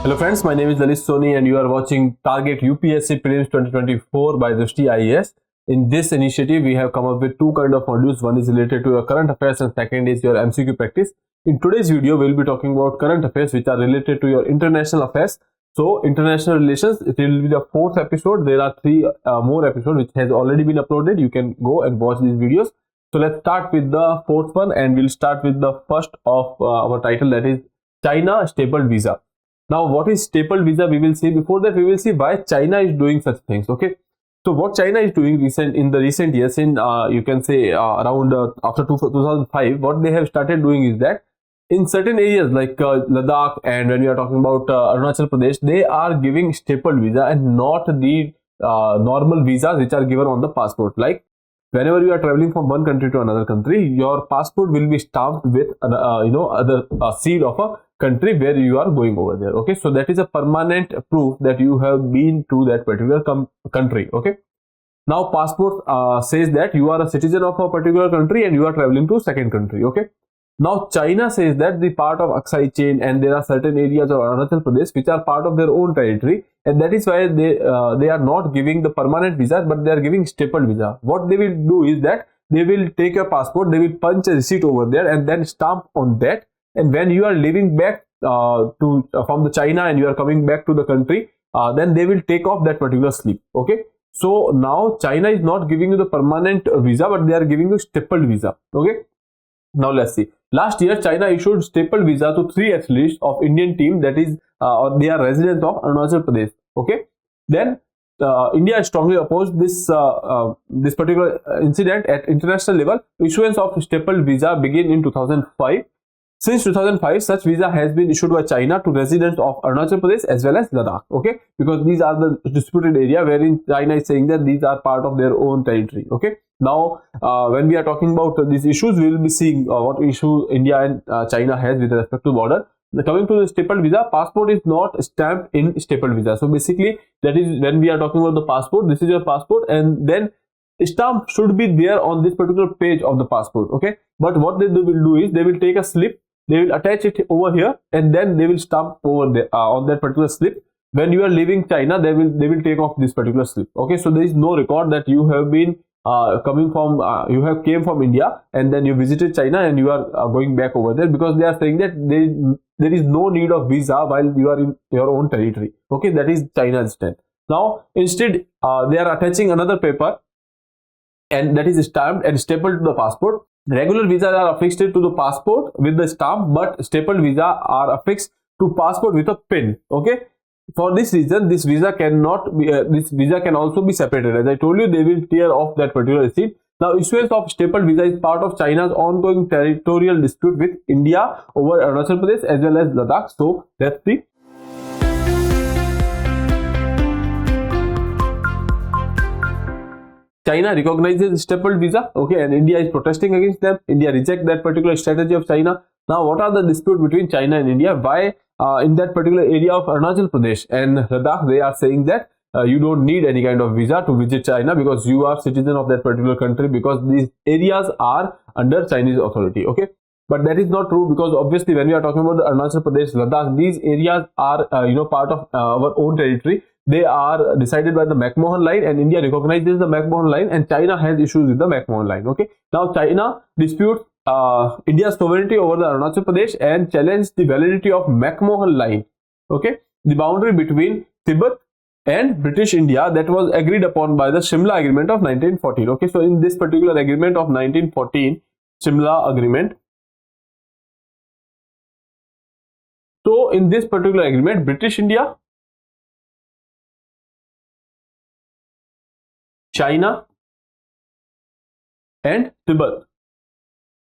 Hello friends, my name is Lalit Soni and you are watching Target UPSC Prelims 2024 by Drishti IAS. In this initiative, we have come up with two kind of modules. One is related to your current affairs and second is your MCQ practice. In today's video, we will be talking about current affairs which are related to your international affairs. So, international relations, it will be the fourth episode. There are three more episodes which has already been uploaded. You can go and watch these videos. So, let's start with the fourth one and we'll start with the first of our title, that is China Stapled Visa. Now, what is stapled visa? We will see. Before that, we will see why China is doing such things. Okay. So, what China is doing in the recent years, in you can say around after 2005, what they have started doing is that in certain areas like Ladakh, and when we are talking about Arunachal Pradesh, they are giving stapled visa and not the normal visas which are given on the passport. Like whenever you are traveling from one country to another country, your passport will be stamped with other seal of a country where you are going over there. Okay, so that is a permanent proof that you have been to that particular country. Okay, now passport says that you are a citizen of a particular country and you are traveling to second country. Okay, now China says that the part of Aksai chain and there are certain areas of Arunachal Pradesh which are part of their own territory, and that is why they are not giving the permanent visa but they are giving stapled visa. What they will do is that they will take your passport, they will punch a receipt over there and then stamp on that. And when you are leaving back from the China and you are coming back to the country, then they will take off that particular slip. Okay, so now China is not giving you the permanent visa but they are giving you stapled visa. Okay, now let's see. Last year China issued stapled visa to 3 athletes of Indian team, that is they are residents of Arunachal Pradesh. Okay, then India strongly opposed this this particular incident at international level. Issuance of stapled visa began in 2005. Since 2005, such visa has been issued by China to residents of Arunachal Pradesh as well as Ladakh. Okay, because these are the disputed area wherein China is saying that these are part of their own territory. Okay, now when we are talking about these issues, we will be seeing what issue India and China has with respect to border. Coming to the stapled visa, passport is not stamped in stapled visa. So basically, that is when we are talking about the passport. This is your passport, and then stamp should be there on this particular page of the passport. Okay, but what they will do is they will take a slip. They will attach it over here and then they will stamp over there on that particular slip. When you are leaving China, they will take off this particular slip. Okay, so there is no record that you have been coming from came from India and then you visited China and you are going back over there, because they are saying that there is no need of visa while you are in your own territory. Okay, that is China's stand. Now instead they are attaching another paper and that is stamped and stapled to the passport. Regular visas are affixed to the passport with the stamp, but stapled visa are affixed to passport with a pin. Okay, for this reason, this visa cannot be this visa can also be separated. As I told you, they will tear off that particular receipt. Now, issuance of stapled visa is part of China's ongoing territorial dispute with India over Arunachal Pradesh as well as Ladakh. So that's the China recognizes stapled visa, okay, and India is protesting against them. India rejects that particular strategy of China. Now, what are the disputes between China and India? Why in that particular area of Arunachal Pradesh and Ladakh, they are saying that you don't need any kind of visa to visit China because you are citizen of that particular country, because these areas are under Chinese authority. Okay, but that is not true, because obviously when we are talking about the Arunachal Pradesh, Ladakh, these areas are part of our own territory. They are decided by the McMahon line and India recognizes the McMahon line and China has issues with the McMahon line. Okay, now China disputes India's sovereignty over the Arunachal Pradesh and challenge the validity of McMahon line. Okay, the boundary between Tibet and British India that was agreed upon by the Shimla Agreement of 1914. Okay, so in this particular agreement of 1914, Shimla Agreement. So in this particular agreement, British India, China and Tibet,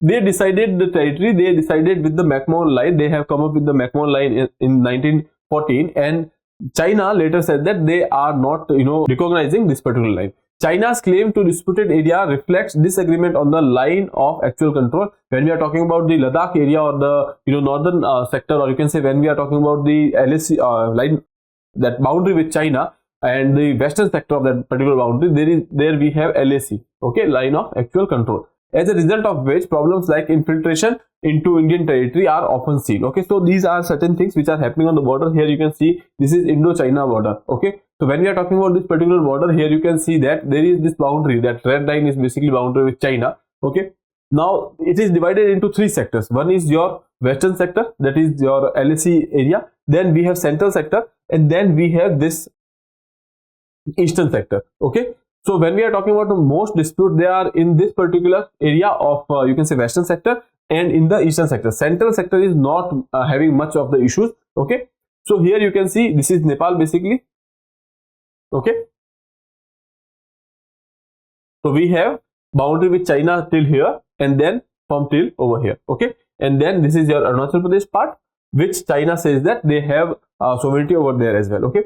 they decided the territory, they decided with the McMahon line. They have come up with the McMahon line in 1914, and China later said that they are not recognizing this particular line. China's claim to disputed area reflects disagreement on the line of actual control. When we are talking about the Ladakh area or the northern sector, or you can say when we are talking about the LAC line, that boundary with China, and the western sector of that particular boundary, there we have LAC, okay, line of actual control. as a result of which problems like infiltration into Indian territory are often seen. Okay, so these are certain things which are happening on the border. Here you can see this is Indo-China border. Okay, so when we are talking about this particular border, here you can see that there is this boundary, that red line is basically boundary with China. Okay, now it is divided into three sectors. One is your western sector, that is your LAC area. Then we have central sector, and then we have this eastern sector. Okay, so when we are talking about the most dispute, they are in this particular area of you can say western sector and in the eastern sector. Central sector is not having much of the issues. Okay, so here you can see this is Nepal basically. Okay, so we have boundary with China till here, and then from till over here. Okay, and then this is your Arunachal Pradesh part, which China says that they have sovereignty over there as well. Okay,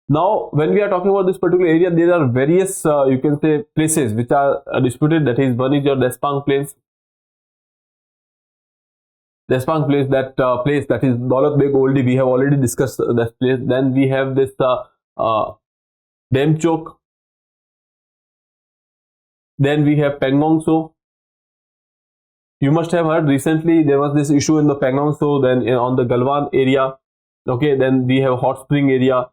now when we are talking about this particular area, there are various you can say places which are disputed. That is, one is your Despang Plains. Despang Place, that place, that is 𝐸𝐻𝐒 𝐏𝐫𝐞𝐥𝐢, we have already discussed that place. Then we have this Demchok. Then we have Pangong Tso. You must have heard recently there was this issue in the Pangong Tso, then on the Galwan area. Okay, then we have Hot Spring area.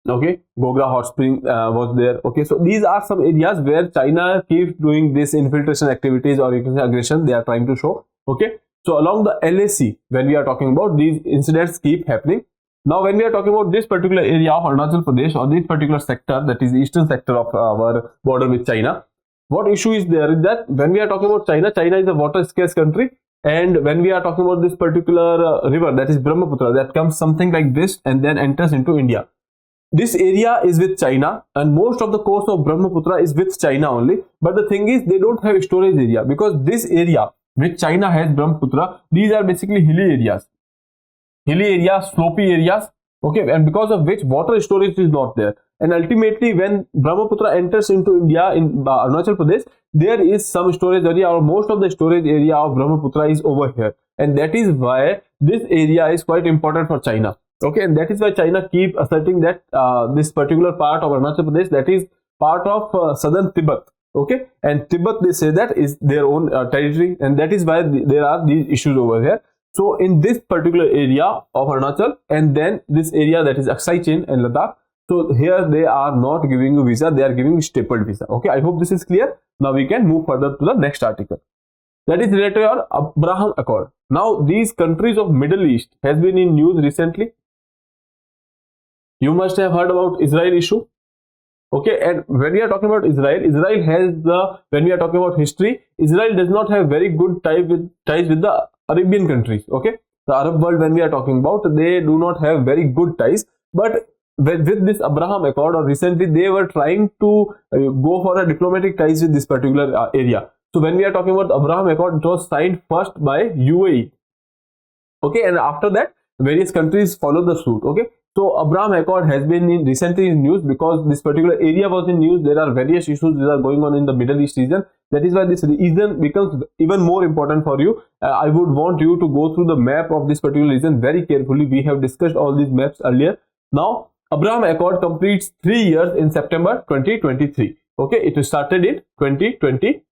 Okay, Gogra Hot Spring was there. Okay, so these are some areas where China keeps doing this infiltration activities, or you can say aggression they are trying to show. Okay, so along the LAC, when we are talking about, these incidents keep happening. Now when we are talking about this particular area of Arunachal Pradesh, or this particular sector, that is the eastern sector of our border with China, what issue is there is that when we are talking about China, China is a water scarce country, and when we are talking about this particular river, that is Brahmaputra, that comes something like this and then enters into India. This area is with China, and most of the course of Brahmaputra is with China only. But the thing is, they don't have storage area, because this area which China has, Brahmaputra, these are basically hilly areas, slopy areas. Okay, and because of which water storage is not there. And ultimately, when Brahmaputra enters into India in Arunachal Pradesh, there is some storage area, or most of the storage area of Brahmaputra is over here, and that is why this area is quite important for China. Okay, and that is why China keep asserting that this particular part of Arunachal Pradesh, that is part of southern Tibet. Okay, and Tibet, they say that is their own territory, and that is why there are these issues over here. So in this particular area of Arunachal, and then this area that is 𝐾𝐲 and Ladakh, so here they are not giving you visa, they are giving you stapled visa. Okay, I hope this is clear. Now we can move further to the next article, that is related to your Abraham Accord. Now these countries of Middle East has been in news recently. You must have heard about Israel issue. Okay, and when we are talking about Israel, Israel has when we are talking about history, Israel does not have very good ties with the Arabian countries. Okay, the Arab world, when we are talking about, they do not have very good ties. But with this Abraham Accord, or recently they were trying to go for a diplomatic ties with this particular area. So when we are talking about the Abraham Accord, it was signed first by UAE. Okay, and after that various countries follow the suit. Okay, so Abraham Accord has been recently in news because this particular area was in news. There are various issues that are going on in the Middle East region. That is why this region becomes even more important for you. I would want you to go through the map of this particular region very carefully. We have discussed all these maps earlier. Now Abraham Accord completes 3 years in September 2023. Okay, it started in 2020.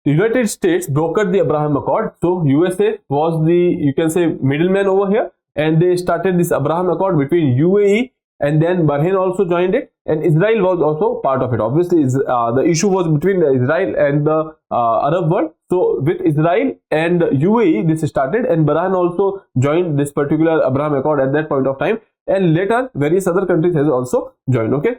The United States brokered the Abraham Accord. So USA was the, you can say, middleman over here, and they started this Abraham Accord between UAE, and then Bahrain also joined it, and Israel was also part of it. Obviously, the issue was between Israel and the Arab world. So with Israel and UAE, this started, and Bahrain also joined this particular Abraham Accord at that point of time, and later various other countries has also joined. Okay,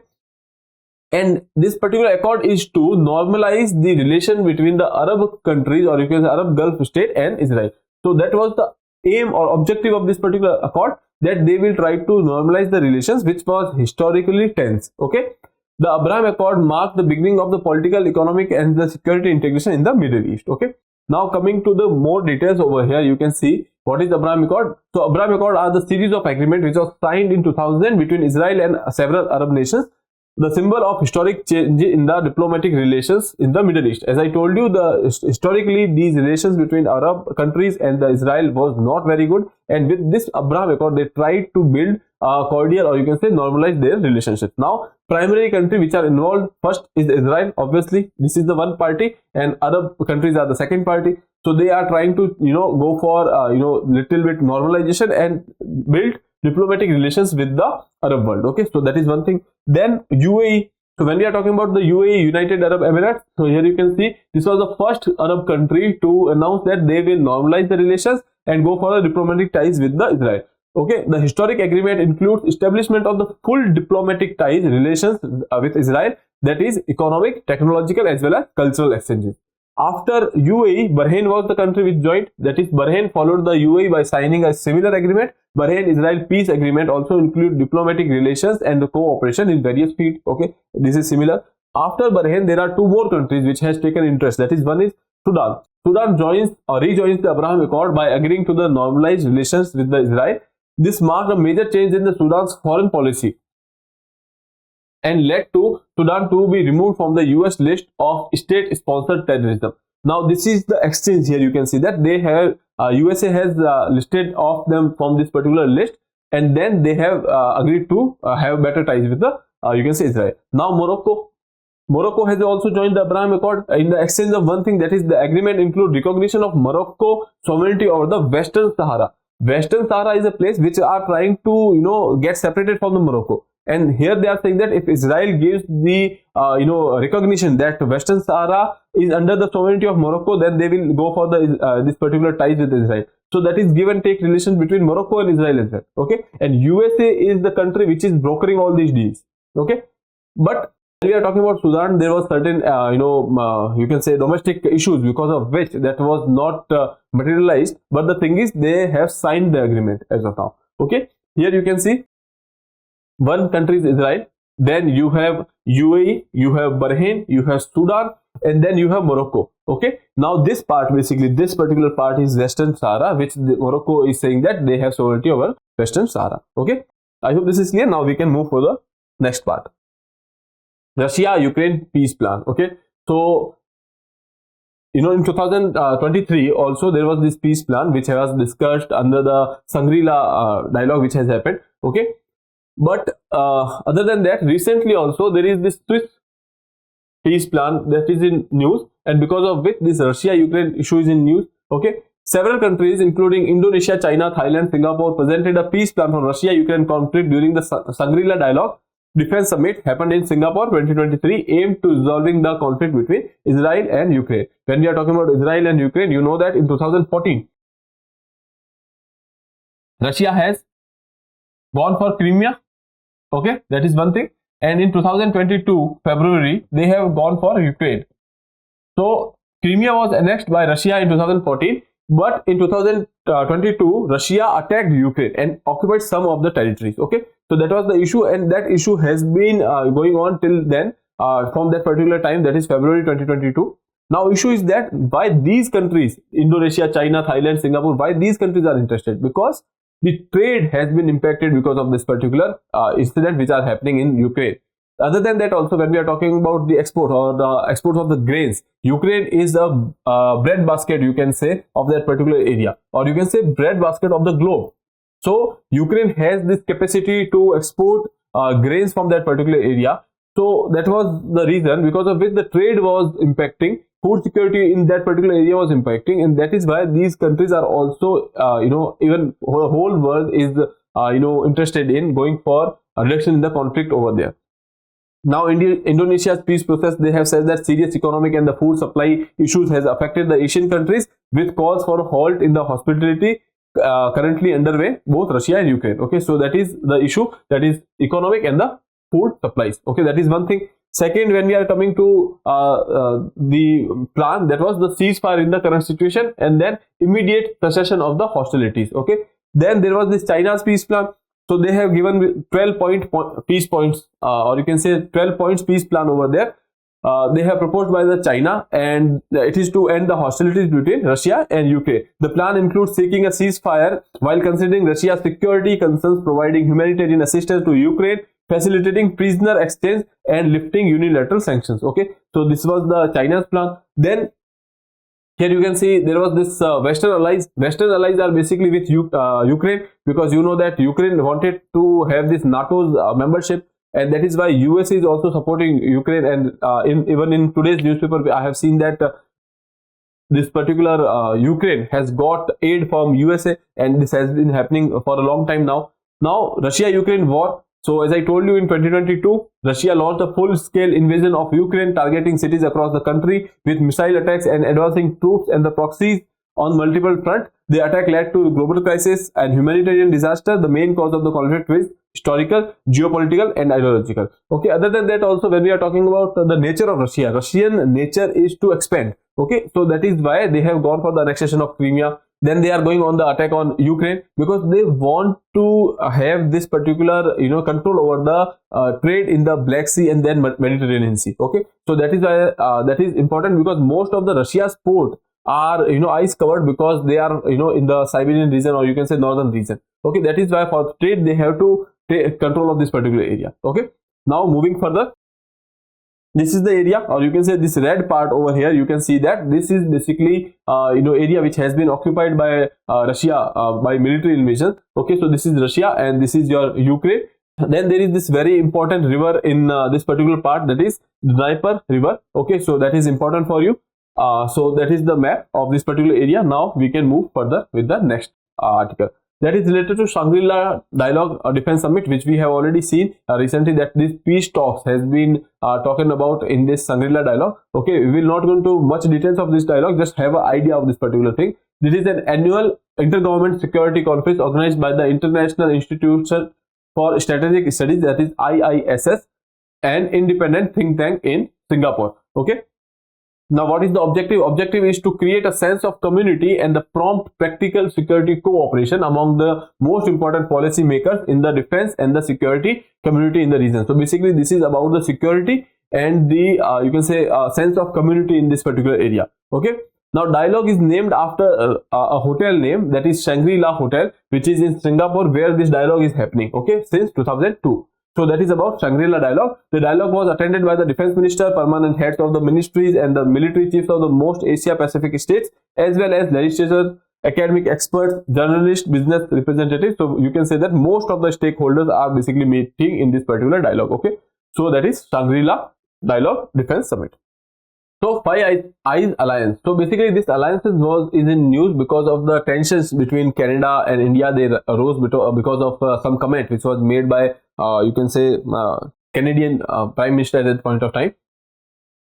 and this particular accord is to normalize the relation between the Arab countries, or you can say Arab Gulf state, and Israel. So that was the aim or objective of this particular accord, that they will try to normalize the relations which was historically tense. Okay, the Abraham Accord marked the beginning of the political, economic, and the security integration in the Middle East. Okay, now coming to the more details over here, you can see what is the Abraham Accord. So Abraham Accord are the series of agreements which was signed in 2000 between Israel and several Arab nations. the symbol of historic change in the diplomatic relations in the Middle East. As I told you, historically these relations between Arab countries and Israel was not very good, and with this Abraham Accord they tried to build cordial, or you can say normalize their relationships. Now primary country which are involved first is Israel. Obviously this is the one party, and Arab countries are the second party. So they are trying to go for little bit normalization and build diplomatic relations with the Arab world. Okay, so that is one thing. Then UAE. So when we are talking about the UAE, United Arab Emirates, so here you can see this was the first Arab country to announce that they will normalize the relations and go for the diplomatic ties with the Israel. Okay, the historic agreement includes establishment of the full diplomatic ties relations with Israel, that is economic, technological as well as cultural exchanges. After UAE, Bahrain was the country which joined, that is Bahrain followed the UAE by signing a similar agreement. Bahrain-Israel peace agreement also include diplomatic relations and the cooperation in various fields. Okay, this is similar. After Bahrain, there are two more countries which has taken interest, that is one is Sudan. Sudan joins or rejoins the Abraham Accord by agreeing to the normalized relations with the Israel. This marked a major change in the Sudan's foreign policy and led to Sudan to be removed from the US list of state-sponsored terrorism. Now this is the exchange. Here you can see that they have USA has listed off them from this particular list, and then they have agreed to have better ties with the you can say Israel. Now Morocco has also joined the Abraham Accord in the exchange of one thing, that is the agreement include recognition of Morocco sovereignty over the Western Sahara. Western Sahara is a place which are trying to get separated from the Morocco, and here they are saying that if Israel gives the recognition that Western Sahara is under the sovereignty of Morocco, then they will go for the this particular ties with Israel. So that is give and take relations between Morocco and Israel as well. Okay, and USA is the country which is brokering all these deals. Okay, but when we are talking about Sudan, there was certain you can say domestic issues because of which that was not materialized, but the thing is they have signed the agreement as of now. Okay, here you can see one country is Israel, then you have UAE, you have Bahrain, you have Sudan, and then you have Morocco. Okay, now this part, basically this particular part is Western Sahara, which Morocco is saying that they have sovereignty over Western Sahara. Okay, I hope this is clear. Now we can move for the next part. Russia-Ukraine peace plan. Okay, so in 2023 also there was this peace plan which was discussed under the Shangri-La dialogue which has happened. Okay, but other than that, recently also there is this Swiss peace plan that is in news, and because of which this Russia-Ukraine issue is in news. Okay, several countries including Indonesia, China, Thailand, Singapore presented a peace plan for Russia-Ukraine conflict during the Shangri-La Dialogue Defense Summit happened in Singapore 2023, aimed to resolving the conflict between Israel and Ukraine. When we are talking about Israel and Ukraine, you know that in 2014 Russia has gone for Crimea. Okay, that is one thing, and in 2022 February they have gone for Ukraine. So Crimea was annexed by Russia in 2014, but in 2022 Russia attacked Ukraine and occupied some of the territories. Okay, so that was the issue, and that issue has been going on till then, from that particular time, that is February 2022. Now issue is that why these countries, Indonesia, China, Thailand, Singapore, why these countries are interested? Because the trade has been impacted because of this particular incident which are happening in Ukraine. Other than that, also when we are talking about the export or the export of the grains, Ukraine is a bread basket, you can say, of that particular area, or you can say bread basket of the globe. So Ukraine has this capacity to export grains from that particular area. So that was the reason because of which the trade was impacting, food security in that particular area was impacting, and that is why these countries are also even the whole world is interested in going for a reduction in the conflict over there. Now Indonesia's peace process, they have said that serious economic and the food supply issues has affected the Asian countries, with calls for a halt in the hospitality currently underway, both Russia and Ukraine. Okay, so that is the issue, that is economic and the food supplies. Okay, that is one thing. Second, when we are coming to the plan, that was the ceasefire in the current situation and then immediate cessation of the hostilities. Okay, then there was this China's peace plan. So they have given 12 peace points, or you can say 12 points peace plan over there. They have proposed by the China, and it is to end the hostilities between Russia and Ukraine. The plan includes seeking a ceasefire while considering Russia's security concerns, providing humanitarian assistance to Ukraine, facilitating prisoner exchange and lifting unilateral sanctions. Okay, so this was the China's plan. Then here you can see there was this Western allies. Western allies are basically with Ukraine, because you know that Ukraine wanted to have this NATO's membership, and that is why US is also supporting Ukraine. And even in today's newspaper, I have seen that this particular Ukraine has got aid from USA, and this has been happening for a long time now. Now Russia-Ukraine war. So as I told you, in 2022, Russia launched a full-scale invasion of Ukraine, targeting cities across the country with missile attacks and advancing troops and the proxies on multiple fronts. The attack led to global crisis and humanitarian disaster. The main cause of the conflict is historical, geopolitical, and ideological. Okay, other than that, also when we are talking about the nature of Russia, Russian nature is to expand. Okay, so that is why they have gone for the annexation of Crimea. Then they are going on the attack on Ukraine, because they want to have this particular control over the trade in the Black Sea and then Mediterranean Sea. Okay, so that is why that is important, because most of the Russia's port are ice covered, because they are in the Siberian region, or you can say northern region. Okay, that is why for trade they have to take control of this particular area. Okay, now moving further, this is the area, or you can say this red part over here. You can see that this is basically area which has been occupied by Russia by military invasion. Okay, so this is Russia and this is your Ukraine. Then there is this very important river in this particular part, that is Dnieper river. Okay, so that is important for you. So that is the map of this particular area. Now we can move further with the next article. That is related to Shangri-La Dialogue Defense Summit, which we have already seen recently, that this peace talks has been talking about in this Shangri-La Dialogue. Okay, we will not go into much details of this dialogue, just have an idea of this particular thing. This is an annual intergovernment security conference organized by the International Institution for Strategic Studies, that is IISS, an independent think tank in Singapore. Okay. Now, what is the objective? Objective is to create a sense of community and the prompt practical security cooperation among the most important policy makers in the defense and the security community in the region. So basically, this is about the security and the you can say sense of community in this particular area. Okay. Now, dialogue is named after a hotel name, that is Shangri-La Hotel, which is in Singapore, where this dialogue is happening. Okay, since 2002. So that is about Shangri-La Dialogue. The dialogue was attended by the defense minister, permanent heads of the ministries, and the military chiefs of the most Asia Pacific states, as well as legislators, academic experts, journalists, business representatives. So you can say that most of the stakeholders are basically meeting in this particular dialogue. Okay, so that is Shangri-La Dialogue Defense Summit. So Five Eyes Alliance. So basically this alliance is in news because of the tensions between Canada and India. They arose because of some comment which was made by you can say Canadian Prime Minister at that point of time.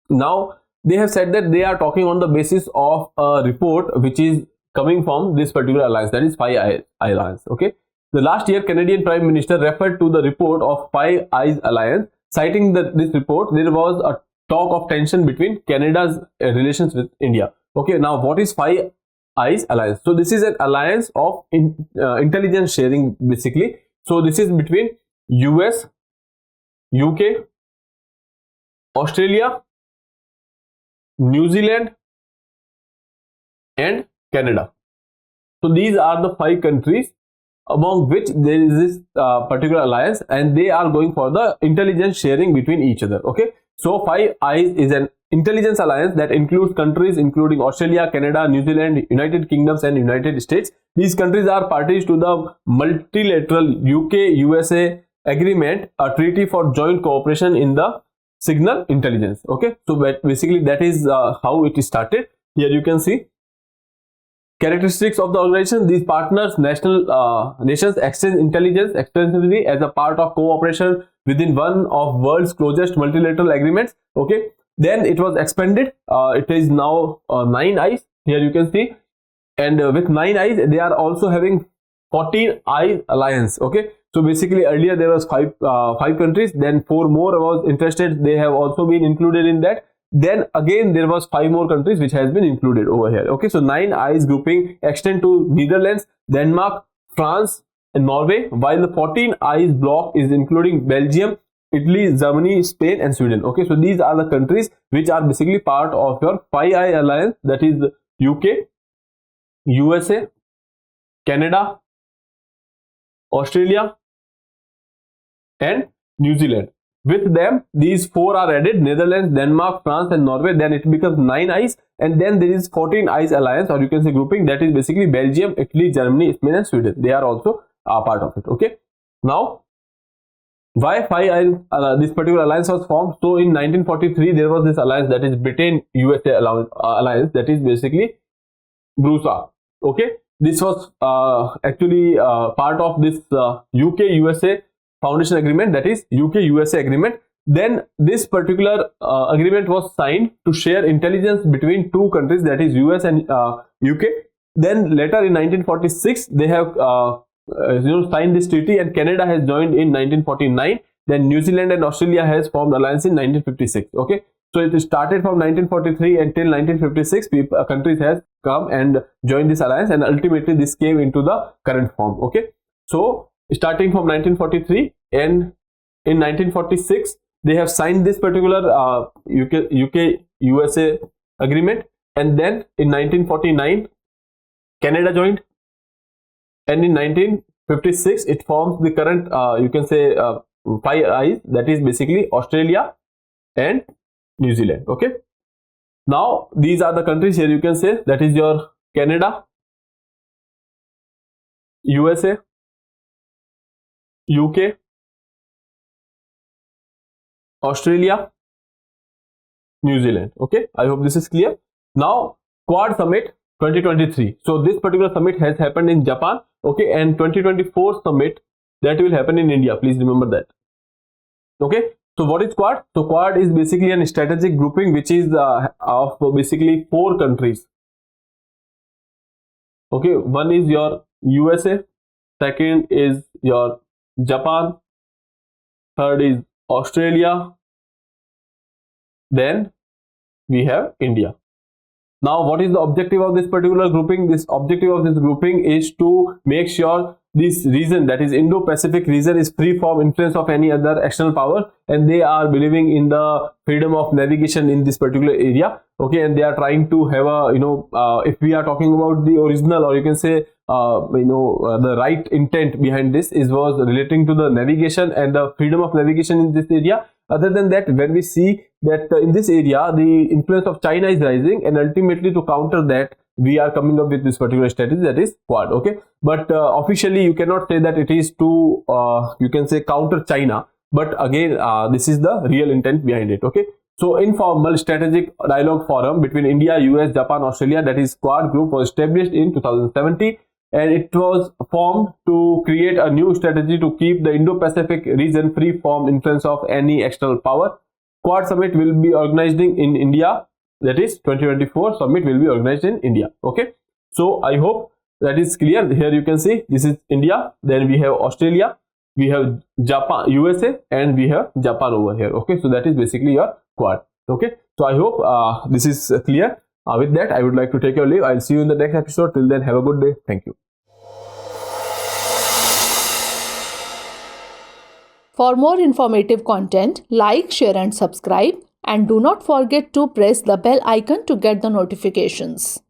Now they have said that they are talking on the basis of a report which is coming from this particular alliance, that is Five Eyes Alliance. Okay, the last year Canadian Prime Minister referred to the report of Five Eyes Alliance, citing this report there was a talk of tension between Canada's relations with India. Okay, now what is Five Eyes Alliance? So this is an alliance of intelligence sharing basically. So this is between US, UK, Australia, New Zealand and Canada. So these are the 5 countries among which there is this particular alliance, and they are going for the intelligence sharing between each other. Okay, so Five Eyes is an intelligence alliance that includes countries including Australia, Canada, New Zealand, United Kingdoms and United States. These countries are parties to the multilateral UK-USA agreement, a treaty for joint cooperation in the signal intelligence. Okay, so basically that is how it is started. Here you can see characteristics of the organization. These partners nations exchange intelligence extensively as a part of cooperation within one of world's closest multilateral agreements. Okay, then it was expanded. It is now 9 eyes. Here you can see, and with 9 eyes they are also having 14 eyes alliance. Okay, so basically earlier there was five countries, then 4 more was interested, they have also been included in that. Then again there was 5 more countries which has been included over here. Okay, so 9 eyes grouping extend to Netherlands, Denmark, France and Norway, while the 14 eyes block is including Belgium, Italy, Germany, Spain and Sweden. Okay, so these are the countries which are basically part of your Five Eyes Alliance, that is UK, USA, Canada, Australia and New Zealand. With them, these 4 are added: Netherlands, Denmark, France and Norway. Then it becomes 9 eyes, and then there is 14 eyes alliance, or you can say grouping, that is basically Belgium, Italy, Germany, Spain and Sweden. They are also a part of it. Okay. Now, why 5 eyes, this particular alliance was formed? So in 1943, there was this alliance, that is Britain-USA alliance, that is basically BRUSA. Okay. This was actually part of this UK-USA Foundation Agreement, that is UK-USA Agreement. Then this particular agreement was signed to share intelligence between 2 countries, that is US and UK. Then later in 1946, they have signed this treaty, and Canada has joined in 1949. Then New Zealand and Australia has formed alliance in 1956. Okay. So it started from 1943 until 1956. Countries has come and joined this alliance, and ultimately this came into the current form. Okay. So starting from 1943, and in 1946 they have signed this particular UK-USA agreement, and then in 1949 Canada joined, and in 1956 it forms the current you can say 5 eyes, that is basically Australia and New Zealand. Okay. Now these are the countries here, you can say, that is your Canada, USA, UK, Australia, New Zealand. Okay, I hope this is clear. Now, Quad Summit 2023. So this particular summit has happened in Japan. Okay, and 2024 summit, that will happen in India. Please remember that. Okay, so what is Quad? So Quad is basically a strategic grouping which is of basically 4 countries. Okay, one is your USA, second is your Japan, third is Australia, then we have India. Now, what is the objective of this particular grouping? This objective of this grouping is to make sure this region, that is Indo-Pacific region, is free from influence of any other external power, and they are believing in the freedom of navigation in this particular area. Okay, and they are trying to have a if we are talking about the original, or you can say the right intent behind this was relating to the navigation and the freedom of navigation in this area. Other than that, when we see that in this area the influence of China is rising, and ultimately to counter that we are coming up with this particular strategy, that is Quad. Okay, but officially you cannot say that it is to you can say counter China, but again this is the real intent behind it. Okay, so informal strategic dialogue forum between India, US, Japan, Australia, that is Quad group, was established in 2017, and it was formed to create a new strategy to keep the Indo-Pacific region free from influence of any external power. Quad summit will be organized in India, that is 2024 summit will be organized in India. Okay, so I hope that is clear. Here you can see this is India, then we have Australia, we have Japan, USA, and we have Japan over here. Okay, so that is basically your Quad. Okay, so I hope this is clear. With that, I would like to take your leave. I'll see you in the next episode. Till then, have a good day. Thank you. For more informative content, like, share and subscribe, and do not forget to press the bell icon to get the notifications.